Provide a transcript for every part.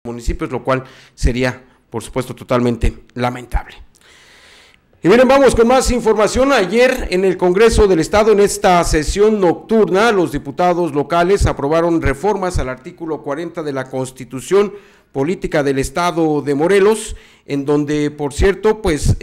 municipios, lo cual sería, por supuesto, totalmente lamentable. Y miren, vamos con más información. Ayer en el Congreso del Estado, en esta sesión nocturna, los diputados locales aprobaron reformas al artículo 40 de la Constitución Política del Estado de Morelos, en donde, por cierto, pues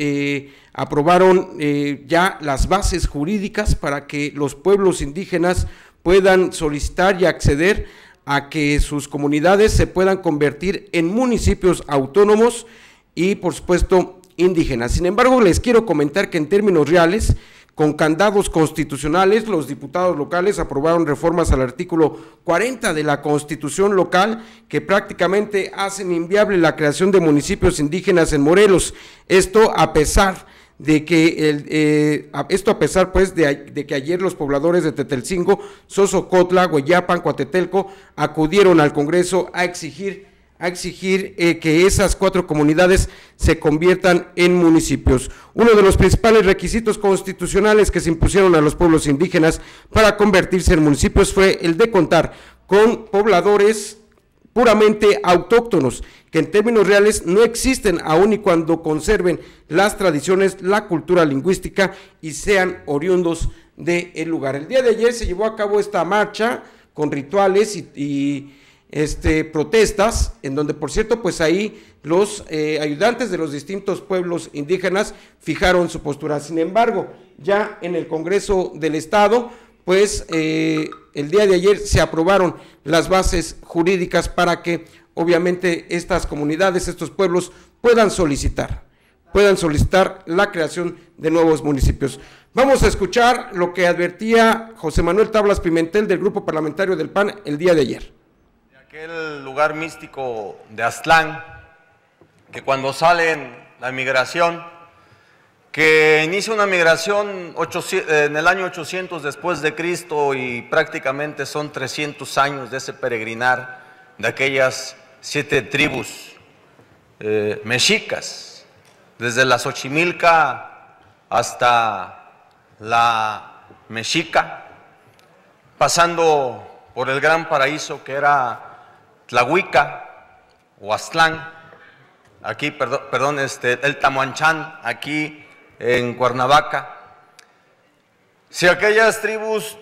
aprobaron ya las bases jurídicas para que los pueblos indígenas puedan solicitar y acceder a que sus comunidades se puedan convertir en municipios autónomos y, por supuesto, indígenas. Sin embargo, les quiero comentar que en términos reales, con candados constitucionales, los diputados locales aprobaron reformas al artículo 40 de la Constitución local que prácticamente hacen inviable la creación de municipios indígenas en Morelos. Esto a pesar de que de que ayer los pobladores de Tetelcingo, Sosocotla, Hueyapan, Coatetelco acudieron al Congreso a exigir que esas 4 comunidades se conviertan en municipios. Uno de los principales requisitos constitucionales que se impusieron a los pueblos indígenas para convertirse en municipios fue el de contar con pobladores puramente autóctonos, que en términos reales no existen aun y cuando conserven las tradiciones, la cultura lingüística y sean oriundos del lugar. El día de ayer se llevó a cabo esta marcha con rituales y protestas, en donde, por cierto, pues ahí los ayudantes de los distintos pueblos indígenas fijaron su postura. Sin embargo, ya en el Congreso del Estado, pues el día de ayer se aprobaron las bases jurídicas para que obviamente estas comunidades, estos pueblos puedan solicitar la creación de nuevos municipios. Vamos a escuchar lo que advertía José Manuel Tablas Pimentel del Grupo Parlamentario del PAN el día de ayer. De aquel lugar místico de Aztlán, que cuando salen la migración, que inicia una migración en el año 800 después de Cristo y prácticamente son 300 años de ese peregrinar de aquellas 7 tribus mexicas, desde la Xochimilca hasta la Mexica, pasando por el gran paraíso que era Tlahuica o Aztlán, aquí, el Tamuanchán, aquí en Cuernavaca. Si aquellas tribus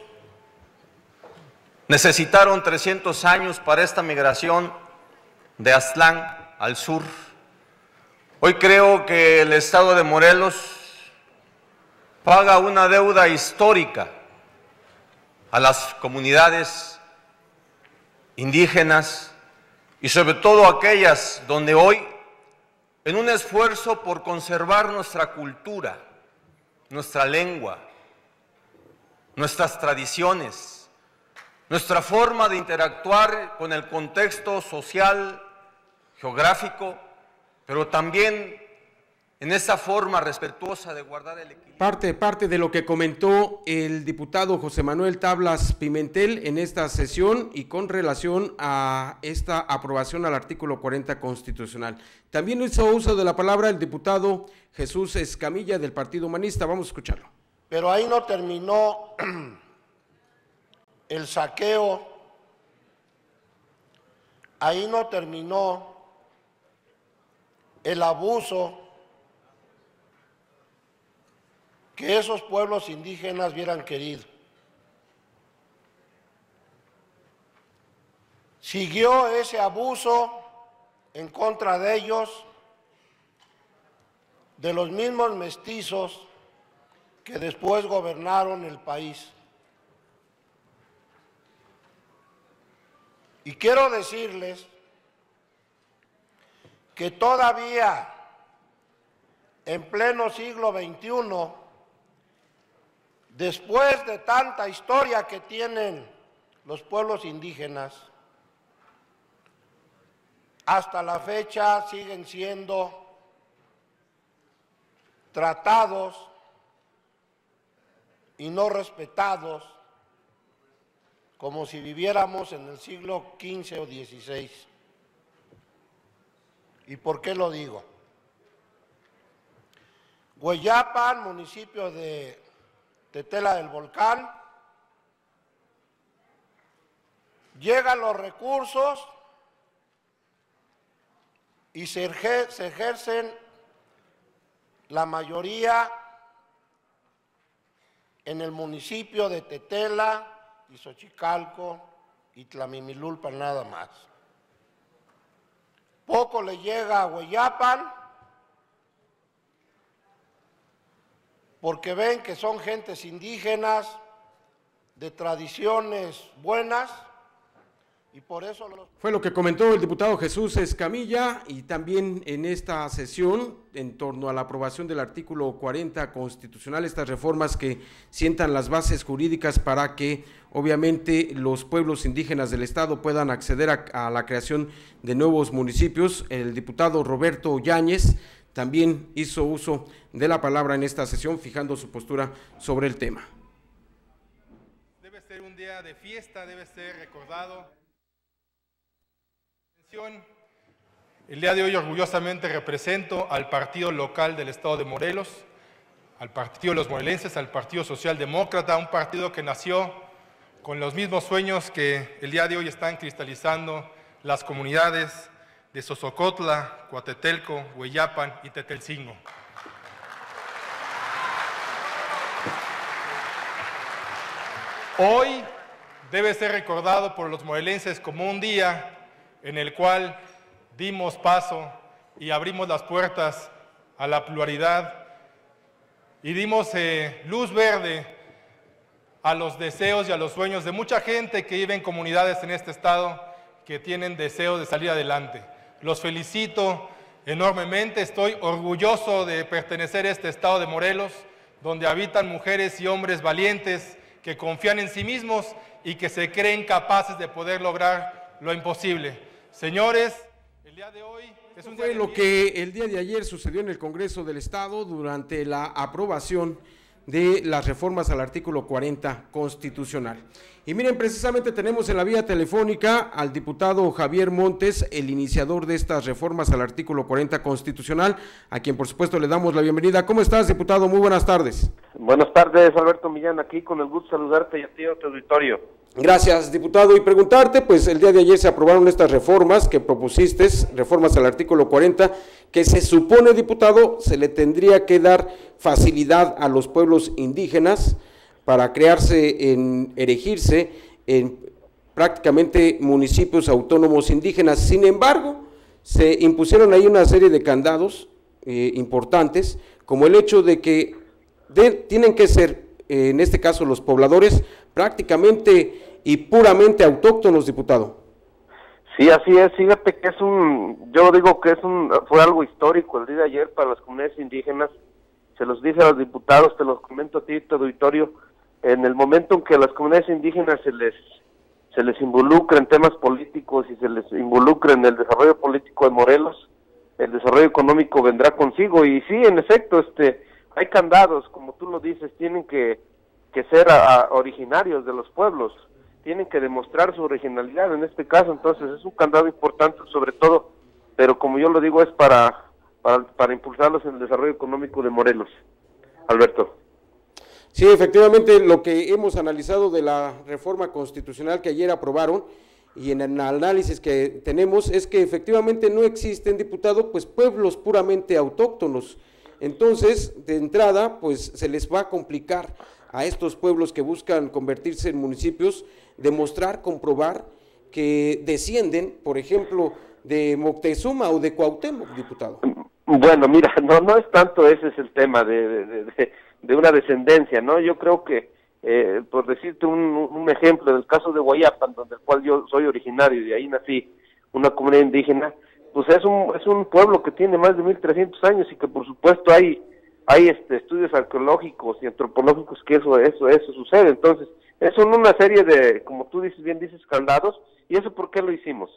necesitaron 300 años para esta migración de Aztlán al sur, hoy creo que el Estado de Morelos paga una deuda histórica a las comunidades indígenas y sobre todo aquellas donde hoy, en un esfuerzo por conservar nuestra cultura, nuestra lengua, nuestras tradiciones, nuestra forma de interactuar con el contexto social, geográfico, pero también en esa forma respetuosa de guardar el equilibrio. Parte de lo que comentó el diputado José Manuel Tablas Pimentel en esta sesión y con relación a esta aprobación al artículo 40 constitucional. También hizo uso de la palabra el diputado Jesús Escamilla del Partido Humanista. Vamos a escucharlo. Pero ahí no terminó el saqueo, ahí no terminó el abuso que esos pueblos indígenas hubieran querido. Siguió ese abuso en contra de ellos, de los mismos mestizos que después gobernaron el país. Y quiero decirles que todavía en pleno siglo XXI, después de tanta historia que tienen los pueblos indígenas, hasta la fecha siguen siendo tratados y no respetados como si viviéramos en el siglo XV o XVI. ¿Y por qué lo digo? Hueyapan, municipio de Tetela del Volcán, llegan los recursos y se ejercen la mayoría en el municipio de Tetela y Xochicalco y Tlamimilulpan nada más. Poco le llega a Hueyapan porque ven que son gentes indígenas de tradiciones buenas y por eso Fue lo que comentó el diputado Jesús Escamilla, y también en esta sesión en torno a la aprobación del artículo 40 constitucional, estas reformas que sientan las bases jurídicas para que obviamente los pueblos indígenas del estado puedan acceder a la creación de nuevos municipios. El diputado Roberto Yáñez también hizo uso de la palabra en esta sesión, fijando su postura sobre el tema. Debe ser un día de fiesta, debe ser recordado. El día de hoy orgullosamente represento al partido local del estado de Morelos, al partido de los morelenses, al Partido Socialdemócrata, un partido que nació con los mismos sueños que el día de hoy están cristalizando las comunidades de Sosocotla, Coatetelco, Hueyapan y Tetelcingo. Hoy debe ser recordado por los morelenses como un día en el cual dimos paso y abrimos las puertas a la pluralidad y dimos luz verde a los deseos y a los sueños de mucha gente que vive en comunidades en este estado que tienen deseo de salir adelante. Los felicito enormemente, estoy orgulloso de pertenecer a este estado de Morelos, donde habitan mujeres y hombres valientes que confían en sí mismos y que se creen capaces de poder lograr lo imposible. Señores, el día de hoy es un día fue lo que el día de ayer sucedió en el Congreso del Estado durante la aprobación de las reformas al artículo 40 constitucional. Y miren, precisamente tenemos en la vía telefónica al diputado Javier Montes, el iniciador de estas reformas al artículo 40 constitucional, a quien por supuesto le damos la bienvenida. ¿Cómo estás, diputado? Muy buenas tardes. Buenas tardes, Alberto Millán, aquí con el gusto de saludarte y a ti, a tu auditorio. Gracias, diputado, y preguntarte, pues el día de ayer se aprobaron estas reformas que propusiste, reformas al artículo 40, que se supone, diputado, se le tendría que dar facilidad a los pueblos indígenas para erigirse en prácticamente municipios autónomos indígenas. Sin embargo, se impusieron ahí una serie de candados importantes, como el hecho de que tienen que ser, en este caso los pobladores, prácticamente y puramente autóctonos, diputado. Sí, así es. Fíjate que yo digo que fue algo histórico el día de ayer para las comunidades indígenas. Se los dije a los diputados, te los comento a ti, tu auditorio, en el momento en que a las comunidades indígenas se les involucra en temas políticos y se les involucra en el desarrollo político de Morelos, el desarrollo económico vendrá consigo. Y sí, en efecto, hay candados, como tú lo dices, tienen que ser originarios de los pueblos, tienen que demostrar su originalidad en este caso. Entonces es un candado importante sobre todo, pero como yo lo digo, es para impulsarlos en el desarrollo económico de Morelos. Alberto. Sí, efectivamente, lo que hemos analizado de la reforma constitucional que ayer aprobaron y en el análisis que tenemos es que efectivamente no existen, diputado, pues pueblos puramente autóctonos. Entonces, de entrada, pues se les va a complicar a estos pueblos que buscan convertirse en municipios, demostrar, comprobar que descienden, por ejemplo, de Moctezuma o de Cuauhtémoc, diputado. Bueno, mira, no es tanto ese es el tema de una descendencia, ¿no? Yo creo que, por decirte un ejemplo, en el caso de Hueyapan, donde el cual yo soy originario y de ahí nací, una comunidad indígena, pues es un pueblo que tiene más de 1300 años y que por supuesto hay estudios arqueológicos y antropológicos que eso sucede. Entonces, son una serie de, como tú bien dices, candados. ¿Y eso por qué lo hicimos?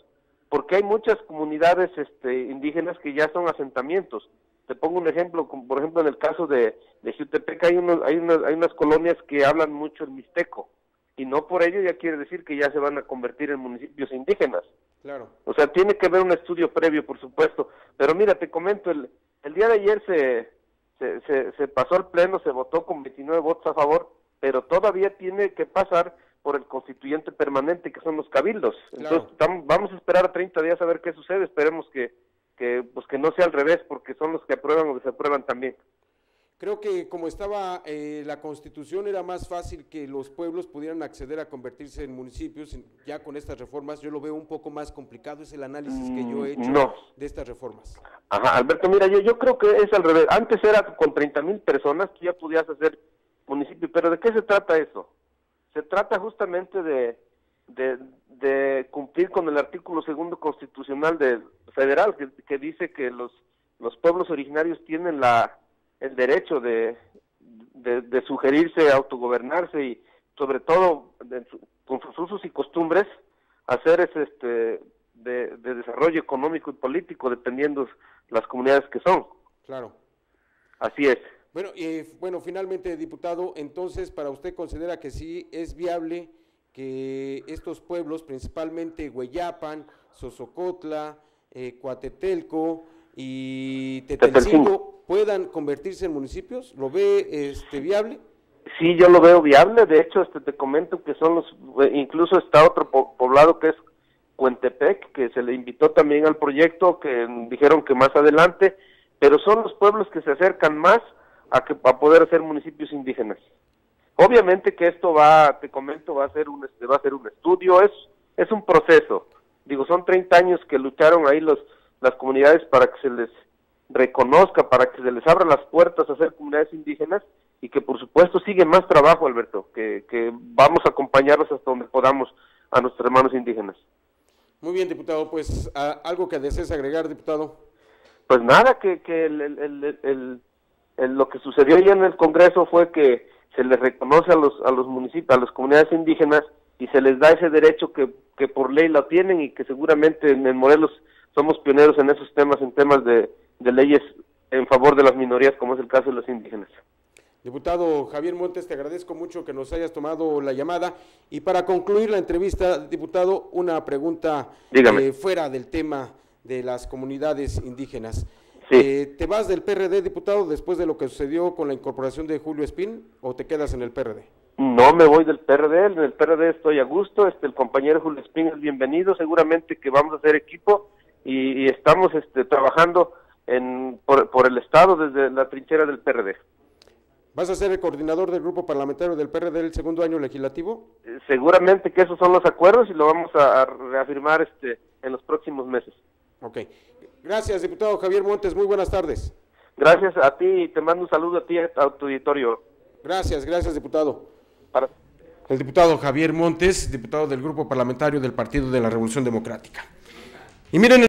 Porque hay muchas comunidades indígenas que ya son asentamientos. Te pongo un ejemplo, como por ejemplo en el caso de Xiutepec hay unas colonias que hablan mucho el mixteco, y no por ello ya quiere decir que ya se van a convertir en municipios indígenas. Claro. O sea, tiene que haber un estudio previo, por supuesto. Pero mira, te comento, el día de ayer se pasó al pleno, se votó con 29 votos a favor, pero todavía tiene que pasar por el constituyente permanente, que son los cabildos. Claro. Entonces vamos a esperar a 30 días a ver qué sucede. Esperemos que pues que no sea al revés, porque son los que aprueban o desaprueban también. Creo que como estaba la Constitución, era más fácil que los pueblos pudieran acceder a convertirse en municipios. Ya con estas reformas yo lo veo un poco más complicado, es el análisis que yo he hecho de estas reformas. Ajá, Alberto, mira, yo creo que es al revés. Antes era con 30,000 personas, tú ya podías hacer municipio, pero ¿de qué se trata eso? Se trata justamente de cumplir con el artículo 2 constitucional federal, que dice que los pueblos originarios tienen el derecho de sugerirse, autogobernarse y sobre todo con sus usos y costumbres hacer de desarrollo económico y político dependiendo las comunidades que son. Claro. Así es. Bueno, finalmente, diputado, entonces para usted considera que sí es viable que estos pueblos, principalmente Hueyapan, Sosocotla, Coatetelco y Tetelcingo, puedan convertirse en municipios. ¿Lo ve viable? Sí, yo lo veo viable. De hecho, te comento que incluso está otro poblado que es Cuentepec, que se le invitó también al proyecto, que dijeron que más adelante, pero son los pueblos que se acercan más a poder hacer municipios indígenas. Obviamente que esto te comento, va a ser un estudio, es un proceso. Digo, son 30 años que lucharon ahí las comunidades para que se les reconozca, para que se les abran las puertas a ser comunidades indígenas, y que por supuesto sigue más trabajo, Alberto, que vamos a acompañarlos hasta donde podamos a nuestros hermanos indígenas. Muy bien, diputado, pues algo que desees agregar, diputado. Pues nada, que lo que sucedió ya en el Congreso fue que se les reconoce a los municipios, a las comunidades indígenas, y se les da ese derecho que por ley lo tienen, y que seguramente en Morelos somos pioneros en esos temas, en temas de leyes en favor de las minorías, como es el caso de los indígenas. Diputado Javier Montes, te agradezco mucho que nos hayas tomado la llamada, y para concluir la entrevista, diputado, una pregunta fuera del tema de las comunidades indígenas. Sí. ¿Te vas del PRD, diputado, después de lo que sucedió con la incorporación de Julio Espín, o te quedas en el PRD? No me voy del PRD, en el PRD estoy a gusto, el compañero Julio Espín es bienvenido, seguramente que vamos a hacer equipo, y estamos trabajando por el Estado desde la trinchera del PRD. ¿Vas a ser el coordinador del grupo parlamentario del PRD el segundo año legislativo? Seguramente que esos son los acuerdos, y lo vamos a reafirmar en los próximos meses. Ok. Gracias, diputado Javier Montes, muy buenas tardes. Gracias a ti, y te mando un saludo a ti, a tu auditorio. Gracias, diputado. El diputado Javier Montes, diputado del grupo parlamentario del Partido de la Revolución Democrática. Y miren